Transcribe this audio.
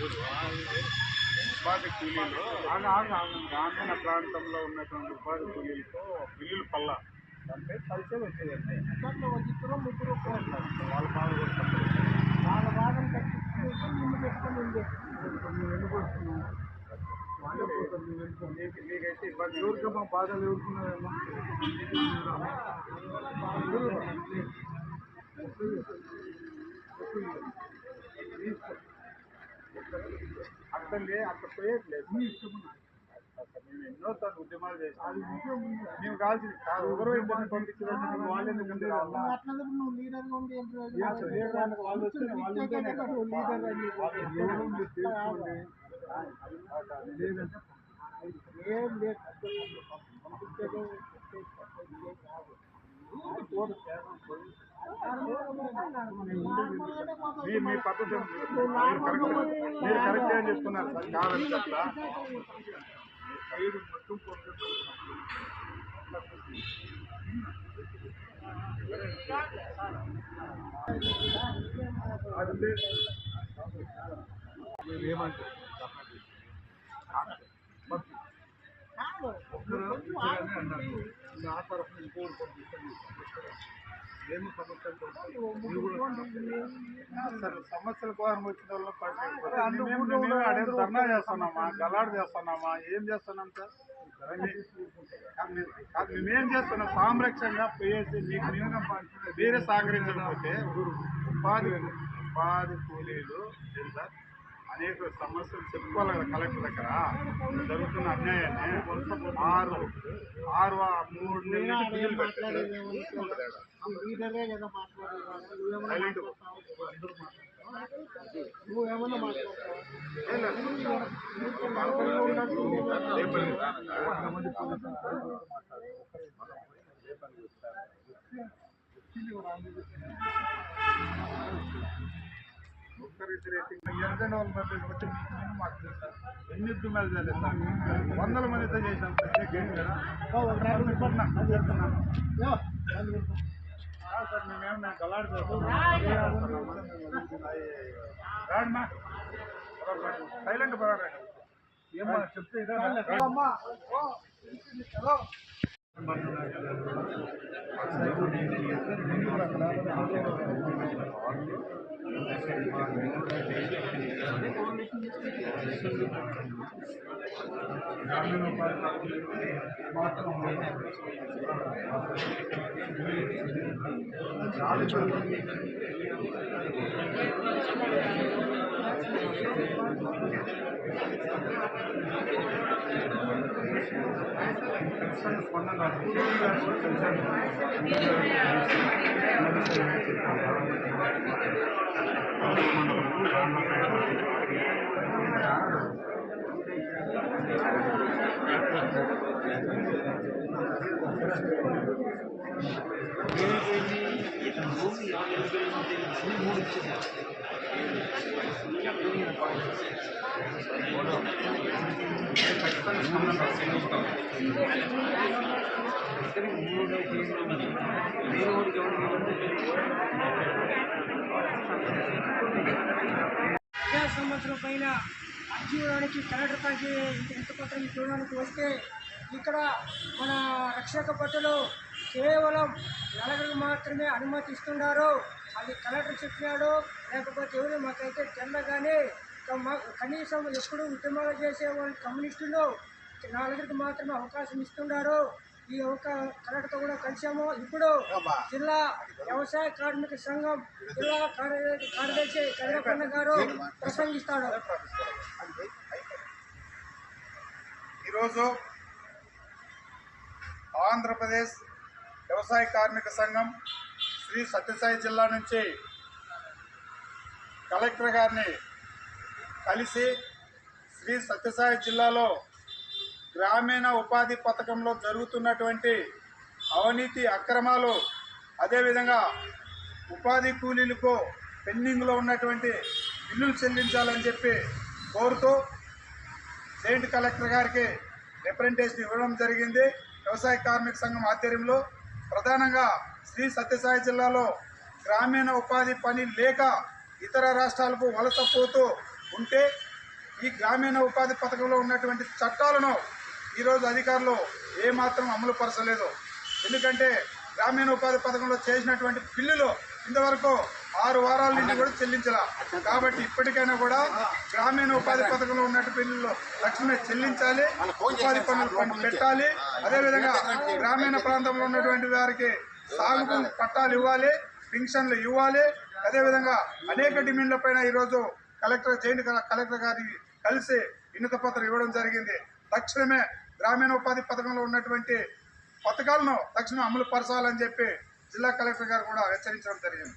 ఉపాధి కూలీలు గ్రామీణ ప్రాంతంలో ఉన్నటువంటి ఉపాధి కూలీలతో బిల్లులు పల్లా అంటే కలిసే వచ్చేదండి. దాంట్లో ఒక ఇద్దరు ముగ్గురు వాళ్ళ బాధ వాళ్ళ బాధను కట్టించుకుంటే ముందు పెట్టుకొని ఉంది. మేము వెళ్ళిపోతున్నాం. మీకైతే ఇబ్బంది ఎవరికమ్మా బాధలు ఎవరుకున్నారేమో అక్కడే అక్కడ పోయేట్లేదు. మేము ఎన్నో సార్లు ఉద్యమాలు చేస్తాం. మేము కాల్సి ఎవరో ఇద్దరిని పంపించడానికి వాళ్ళు ఎందుకంటే నువ్వు లీడర్గా ఉండి లేదంటే ఏం లేదు. మీ పద్ధతి మీరు కరెక్ట్ అని చెప్తున్నారు సార్. కాదని చెప్తా ఏమంటారు ఆ తరఫున ఇంకోటి ఏమి సమస్యల కోసం వచ్చిన వాళ్ళు అడే ధర్నా చేస్తున్నామా, గలాడ్ చేస్తున్నామా, ఏం చేస్తున్నాం సార్? మేమేం చేస్తున్నాం? సాంరక్షంగా పోయేసి మీకు మీరే సహకరించకపోతే ఉపాధి కూలీలు సార్ అనేక సమస్యలు చెప్పుకోవాలి కదా కలెక్టర్ దగ్గర. జరుగుతున్న అన్యాయాన్ని 3 నెలలు బిల్లులు పెట్టారు. నువ్వేమన్నా మాట్లాడతావు? ఎందుకంటే వాళ్ళు వచ్చి మీకు మాకు తెలుస్తారు. ఎన్ని ఉద్యమాలు చేయలేదు సార్, 100 మందితో చేశాం ప్రత్యేక చెప్తున్నాను సార్. మేమేమన్నా గలాడ్ రాడమ్మా సైలెంట్ పోరాడు. ఏమన్నా చెప్తే సంవత్సరం పైన అర్జీ ఇవ్వడానికి కలెక్టర్ పైకి ఇంత పత్రం చూడడానికి వస్తే ఇక్కడ మన రక్షక భటులు కేవలం నలుగురికి మాత్రమే అనుమతిస్తున్నారు. అది కలెక్టర్ చెప్పినాడు లేకపోతే ఎవరు మాకైతే తెల్లగానే కనీసం ఎప్పుడు ఉద్యమాలు చేసే వాళ్ళు కమ్యూనిస్టులు 4 మాత్రమే అవకాశం ఇస్తున్నారు. ఈ కలెక్టర్తో కూడా కలిసాము. ఇప్పుడు జిల్లా వ్యవసాయ కార్మిక సంఘం జిల్లా కార్యదర్శి చంద్రపన్న గారు ప్రసంగిస్తాడు. ఈరోజు ఆంధ్రప్రదేశ్ వ్యవసాయ కార్మిక సంఘం శ్రీ సత్యసాయి జిల్లా నుంచి కలెక్టర్ గారిని కలిసి శ్రీ సత్యసాయి జిల్లాలో గ్రామీణ ఉపాధి పథకంలో జరుగుతున్నటువంటి అవినీతి అక్రమాలు, అదేవిధంగా ఉపాధి కూలీలకు పెండింగ్లో ఉన్నటువంటి బిల్లులు చెల్లించాలని చెప్పి కోరుతూ జాయింట్ కలెక్టర్ గారికి రిప్రజెంటేషన్ ఇవ్వడం జరిగింది. వ్యవసాయ కార్మిక సంఘం ఆధ్వర్యంలో ప్రధానంగా శ్రీ సత్యసాయి జిల్లాలో గ్రామీణ ఉపాధి పని లేక ఇతర రాష్ట్రాలకు వలస పోతూ ఉంటే ఈ గ్రామీణ ఉపాధి పథకంలో ఉన్నటువంటి చట్టాలను ఈరోజు అధికారులు ఏమాత్రం అమలు పరచలేదు. ఎందుకంటే గ్రామీణ ఉపాధి పథకంలో చేసినటువంటి బిల్లులు ఇంతవరకు 6 వారాల నుండి కూడా చెల్లించాల. కాబట్టి ఇప్పటికైనా కూడా గ్రామీణ ఉపాధి పథకంలో ఉన్నటువంటి బిల్లులు తక్షణమే చెల్లించాలి, ఉపాధి పనులు పెట్టాలి. అదేవిధంగా గ్రామీణ ప్రాంతంలో ఉన్నటువంటి వారికి సాగు భూమి పట్టాలు ఇవ్వాలి, పింఛన్లు ఇవ్వాలి. అదేవిధంగా అనేక డిమాండ్ల పైన ఈరోజు జాయింట్ కలెక్టర్ గారికి కలిసి వినతి పత్రం ఇవ్వడం జరిగింది. తక్షణమే గ్రామీణ ఉపాధి పథకంలో ఉన్నటువంటి పథకాలను తక్షణం అమలు పరచాలని చెప్పి జిల్లా కలెక్టర్ గారు కూడా హెచ్చరించడం జరిగింది.